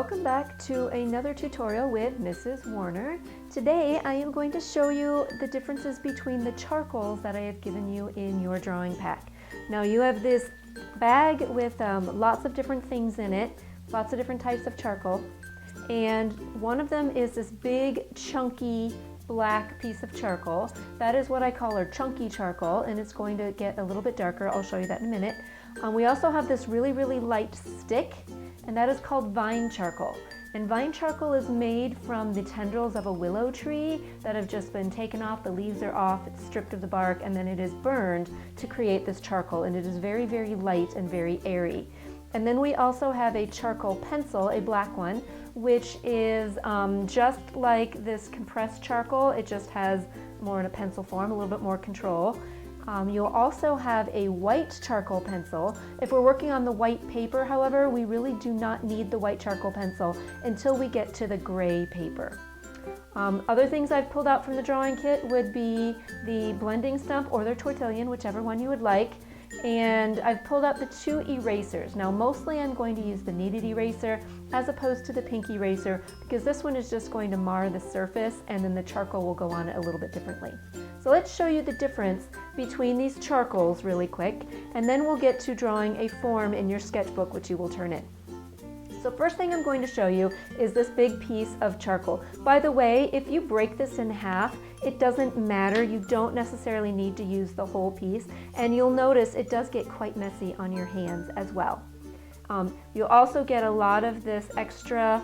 Welcome back to another tutorial with Mrs. Warner. Today I am going to show you the differences between the charcoals that I have given you in your drawing pack. Now you have this bag with lots of different things in it, lots of different types of charcoal, and one of them is this big chunky black piece of charcoal. That is what I call our chunky charcoal, and it's going to get a little bit darker. I'll show you that in a minute. We also have this really light stick, and that is called vine charcoal. And vine charcoal is made from the tendrils of a willow tree that have just been taken off, the leaves are off, it's stripped of the bark, and then it is burned to create this charcoal, and it is very light and very airy. And then we also have a charcoal pencil, a black one, which is just like this compressed charcoal. It just has more in a pencil form, a little bit more control. You'll also have a white charcoal pencil. If we're working on the white paper, however, we really do not need the white charcoal pencil until we get to the gray paper. Other things I've pulled out from the drawing kit would be the blending stump or the tortillon, whichever one you would like. And I've pulled out the two erasers. Now mostly I'm going to use the kneaded eraser as opposed to the pink eraser because this one is just going to mar the surface and then the charcoal will go on it a little bit differently. So let's show you the difference between these charcoals really quick, and then we'll get to drawing a form in your sketchbook which you will turn in. So first thing I'm going to show you is this big piece of charcoal. By the way, if you break this in half, it doesn't matter. You don't necessarily need to use the whole piece, and you'll notice it does get quite messy on your hands as well. You'll also get a lot of this extra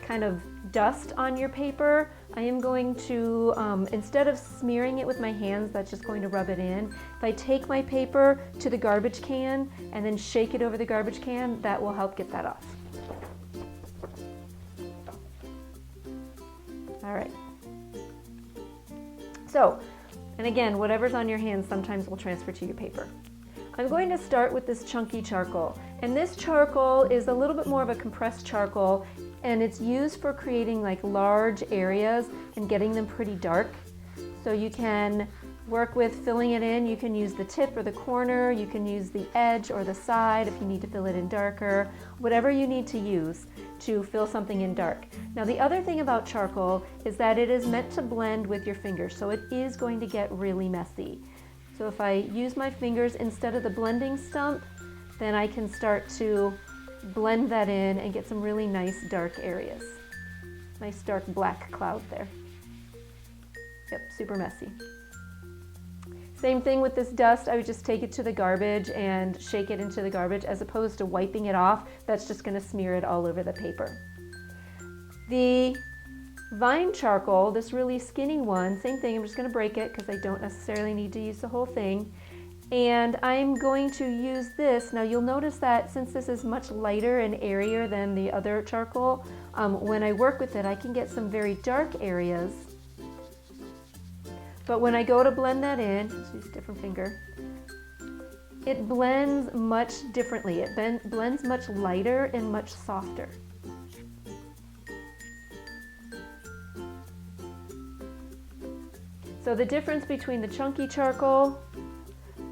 kind of dust on your paper. I am going to, instead of smearing it with my hands, that's just going to rub it in. If I take my paper to the garbage can and then shake it over the garbage can, that will help get that off. All right. So, and again, whatever's on your hands sometimes will transfer to your paper. I'm going to start with this chunky charcoal. And this charcoal is a little bit more of a compressed charcoal, and it's used for creating like large areas and getting them pretty dark. So you can work with filling it in. You can use the tip or the corner. You can use the edge or the side if you need to fill it in darker. Whatever you need to use to fill something in dark. Now the other thing about charcoal is that it is meant to blend with your fingers, so it is going to get really messy. So if I use my fingers instead of the blending stump, then I can start to blend that in and get some really nice dark areas. Nice dark black cloud there. Yep, super messy. Same thing with this dust. I would just take it to the garbage and shake it into the garbage as opposed to wiping it off. That's just going to smear it all over the paper. The vine charcoal, this really skinny one, same thing. I'm just going to break it because I don't necessarily need to use the whole thing. And I'm going to use this. Now you'll notice that since this is much lighter and airier than the other charcoal, when I work with it, I can get some very dark areas. But when I go to blend that in, let's use a different finger, it blends much differently. It blends much lighter and much softer. So the difference between the chunky charcoal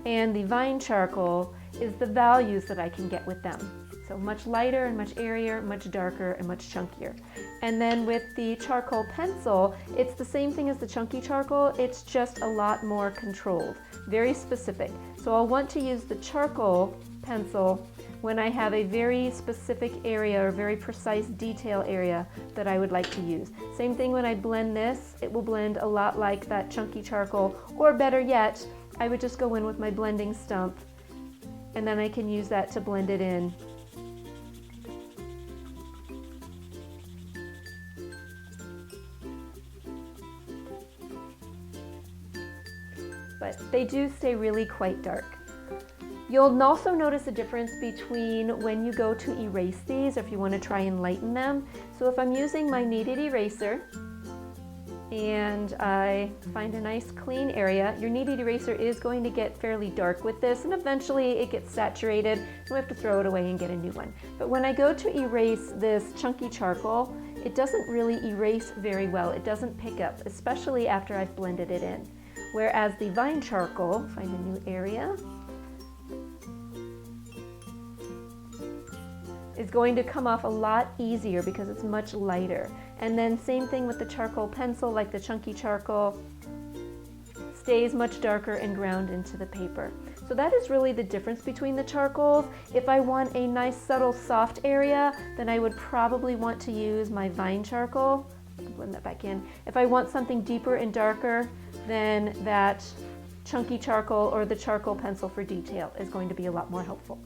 and the vine charcoal is the values that I can get with them. So much lighter and much airier, much darker and much chunkier. And then with the charcoal pencil, it's the same thing as the chunky charcoal, it's just a lot more controlled, very specific. So I'll want to use the charcoal pencil when I have a very specific area or very precise detail area that I would like to use. Same thing when I blend this, it will blend a lot like that chunky charcoal, or better yet, I would just go in with my blending stump and then I can use that to blend it in. But they do stay really quite dark. You'll also notice a difference between when you go to erase these, or if you want to try and lighten them. So if I'm using my kneaded eraser and I find a nice clean area, your kneaded eraser is going to get fairly dark with this, and eventually it gets saturated and we have to throw it away and get a new one. But when I go to erase this chunky charcoal, it doesn't really erase very well. It doesn't pick up, especially after I've blended it in. Whereas the vine charcoal, find a new area. is going to come off a lot easier because it's much lighter. And then same thing with the charcoal pencil, like the chunky charcoal, stays much darker and ground into the paper. So that is really the difference between the charcoals. If I want a nice subtle soft area, then I would probably want to use my vine charcoal. Blend that back in. If I want something deeper and darker, then that chunky charcoal or the charcoal pencil for detail is going to be a lot more helpful.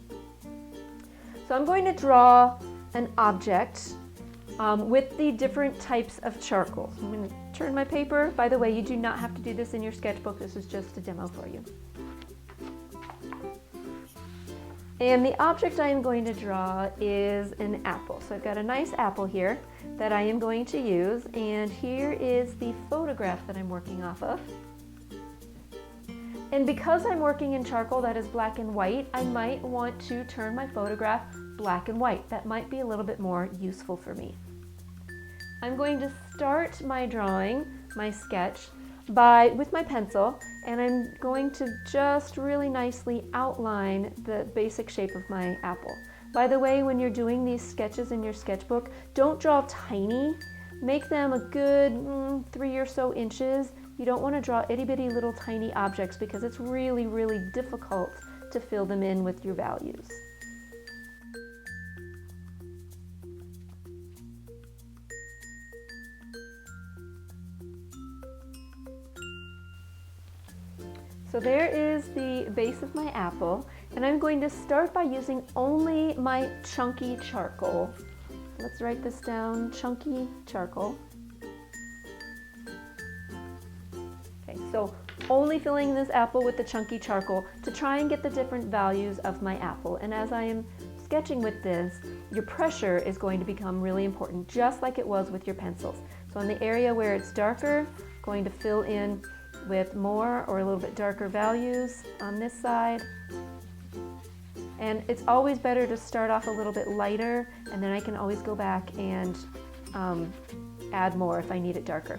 So I'm going to draw an object with the different types of charcoals. I'm going to turn my paper. By the way, you do not have to do this in your sketchbook. This is just a demo for you. And the object I am going to draw is an apple. So I've got a nice apple here that I am going to use, and here is the photograph that I'm working off of. And because I'm working in charcoal that is black and white, I might want to turn my photograph black and white. That might be a little bit more useful for me. I'm going to start my drawing, my sketch, with my pencil, and I'm going to just really nicely outline the basic shape of my apple. By the way, when you're doing these sketches in your sketchbook, don't draw tiny. Make them a good 3 or so inches. You don't want to draw itty bitty little tiny objects because it's really, really difficult to fill them in with your values. So there is the base of my apple, and I'm going to start by using only my chunky charcoal. Let's write this down, chunky charcoal. Okay, so only filling this apple with the chunky charcoal to try and get the different values of my apple. And as I am sketching with this, your pressure is going to become really important, just like it was with your pencils. So in the area where it's darker, I'm going to fill in with more or a little bit darker values on this side. And it's always better to start off a little bit lighter, and then I can always go back and add more if I need it darker.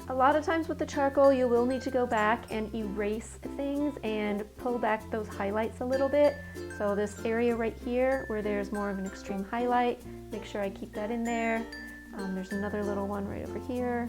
A lot of times with the charcoal, you will need to go back and erase things and pull back those highlights a little bit. So this area right here where there's more of an extreme highlight, make sure I keep that in there. There's another little one right over here.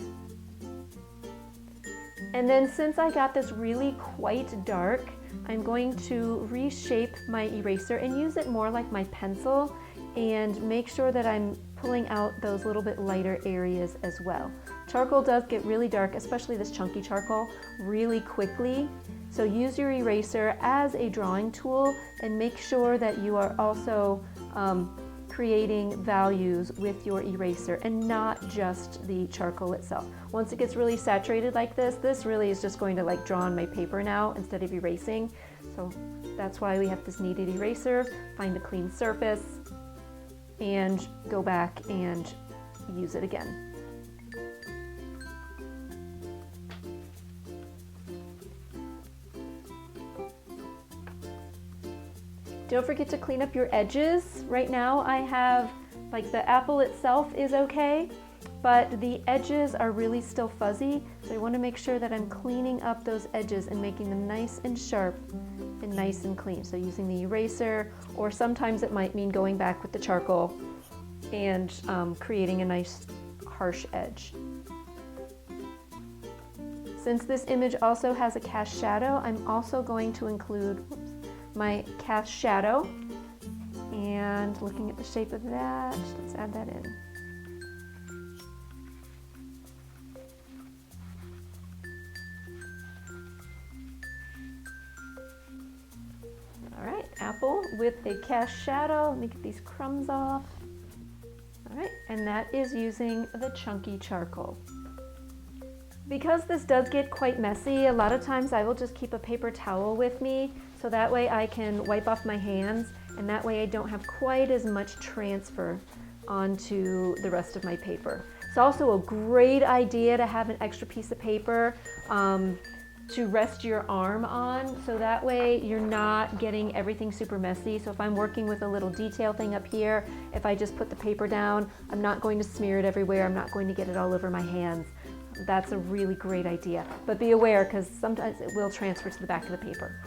And then since I got this really quite dark, I'm going to reshape my eraser and use it more like my pencil and make sure that I'm pulling out those little bit lighter areas as well. Charcoal does get really dark, especially this chunky charcoal, really quickly. So use your eraser as a drawing tool and make sure that you are also creating values with your eraser and not just the charcoal itself. Once it gets really saturated like this really is just going to like draw on my paper now instead of erasing. So that's why we have this kneaded eraser. Find a clean surface and go back and use it again. Don't forget to clean up your edges. Right now I have, like, the apple itself is okay, but the edges are really still fuzzy, so I want to make sure that I'm cleaning up those edges and making them nice and sharp and nice and clean. So using the eraser, or sometimes it might mean going back with the charcoal and creating a nice harsh edge. Since this image also has a cast shadow, I'm also going to include my cast shadow, and looking at the shape of that, let's add that in. All right, apple with a cast shadow. Let me get these crumbs off. All right, and that is using the chunky charcoal. Because this does get quite messy, a lot of times I will just keep a paper towel with me, so that way I can wipe off my hands, and that way I don't have quite as much transfer onto the rest of my paper. It's also a great idea to have an extra piece of paper to rest your arm on, so that way you're not getting everything super messy. So if I'm working with a little detail thing up here, if I just put the paper down, I'm not going to smear it everywhere. I'm not going to get it all over my hands. That's a really great idea. But be aware, because sometimes it will transfer to the back of the paper.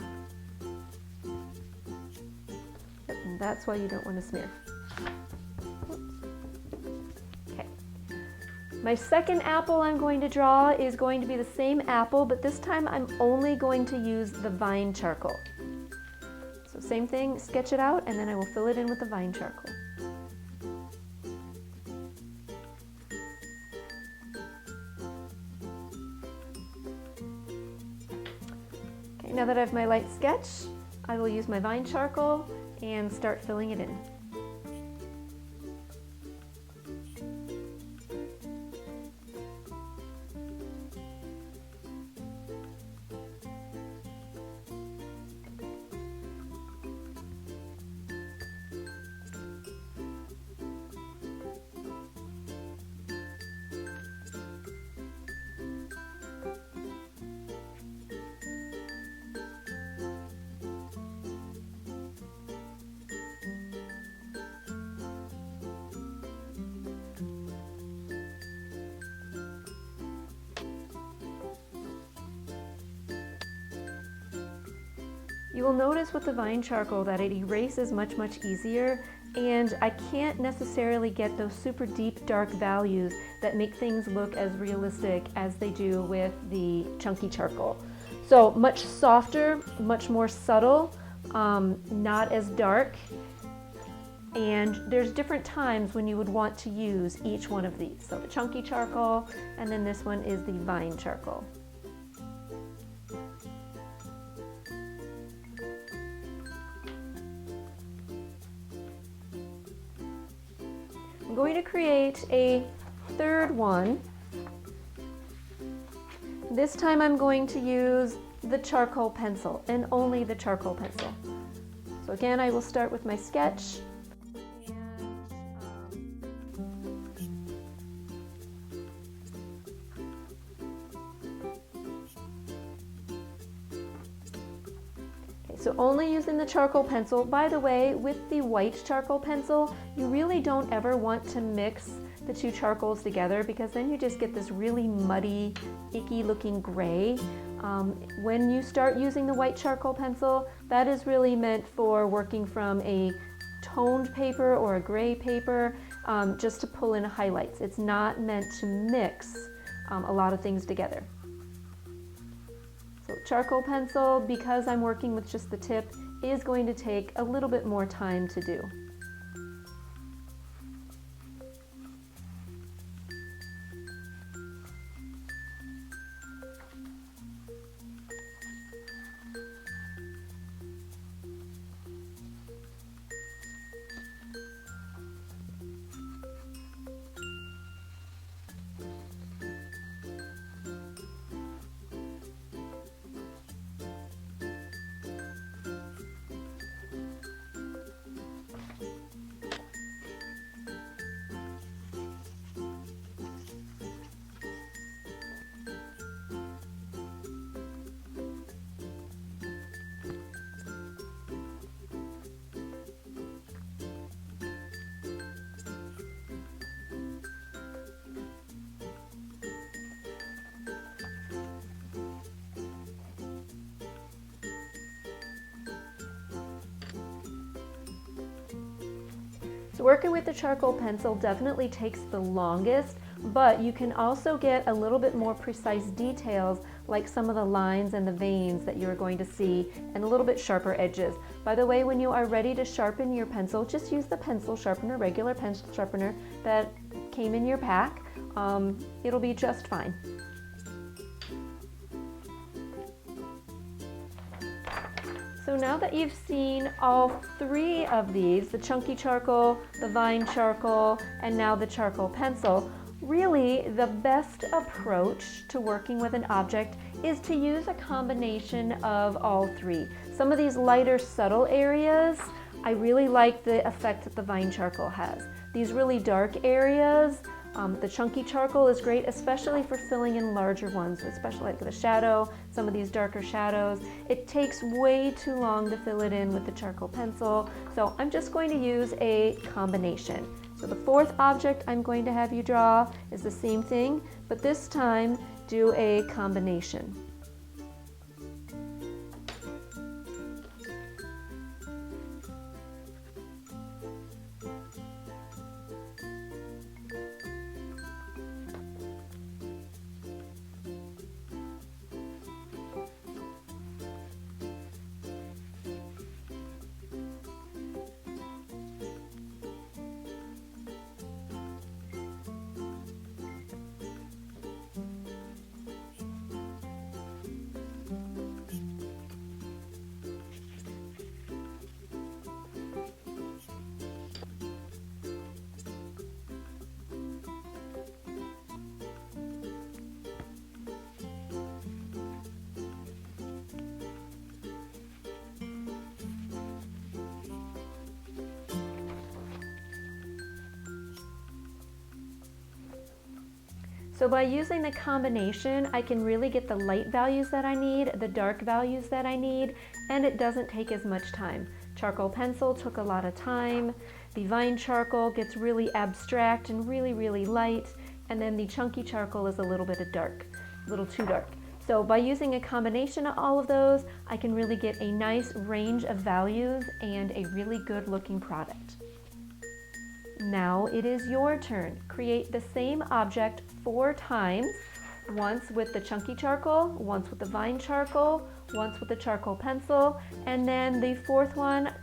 Yep, and that's why you don't want to smear. Okay. My second apple I'm going to draw is going to be the same apple, but this time I'm only going to use the vine charcoal. So same thing, sketch it out, and then I will fill it in with the vine charcoal. Okay, now that I have my light sketch, I will use my vine charcoal and start filling it in. You will notice with the vine charcoal that it erases much easier, and I can't necessarily get those super deep dark values that make things look as realistic as they do with the chunky charcoal. So much softer, much more subtle, not as dark, and there's different times when you would want to use each one of these. So the chunky charcoal, and then this one is the vine charcoal. I'm going to create a third one. This time I'm going to use the charcoal pencil, and only the charcoal pencil. So again, I will start with my sketch. So only using the charcoal pencil. By the way, with the white charcoal pencil, you really don't ever want to mix the two charcoals together, because then you just get this really muddy, icky looking gray. When you start using the white charcoal pencil, that is really meant for working from a toned paper or a gray paper, just to pull in highlights. It's not meant to mix a lot of things together. So charcoal pencil, because I'm working with just the tip, is going to take a little bit more time to do. So working with the charcoal pencil definitely takes the longest, but you can also get a little bit more precise details, like some of the lines and the veins that you're going to see, and a little bit sharper edges. By the way, when you are ready to sharpen your pencil, just use the pencil sharpener, regular pencil sharpener that came in your pack. It'll be just fine. So now that you've seen all three of these, the chunky charcoal, the vine charcoal, and now the charcoal pencil, really the best approach to working with an object is to use a combination of all three. Some of these lighter, subtle areas, I really like the effect that the vine charcoal has. These really dark areas, The chunky charcoal is great, especially for filling in larger ones, especially like the shadow, some of these darker shadows. It takes way too long to fill it in with the charcoal pencil, so I'm just going to use a combination. So the fourth object I'm going to have you draw is the same thing, but this time do a combination. So by using the combination, I can really get the light values that I need, the dark values that I need, and it doesn't take as much time. Charcoal pencil took a lot of time. The vine charcoal gets really abstract and really, really light. And then the chunky charcoal is a little bit of dark, a little too dark. So by using a combination of all of those, I can really get a nice range of values and a really good looking product. Now it is your turn. Create the same object 4 times, once with the chunky charcoal, once with the vine charcoal, once with the charcoal pencil, and then the fourth one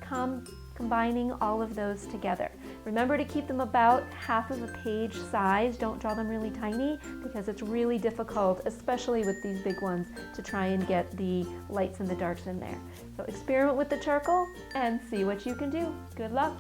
combining all of those together. Remember to keep them about half of a page size. Don't draw them really tiny because it's really difficult, especially with these big ones, to try and get the lights and the darks in there. So experiment with the charcoal and see what you can do. Good luck.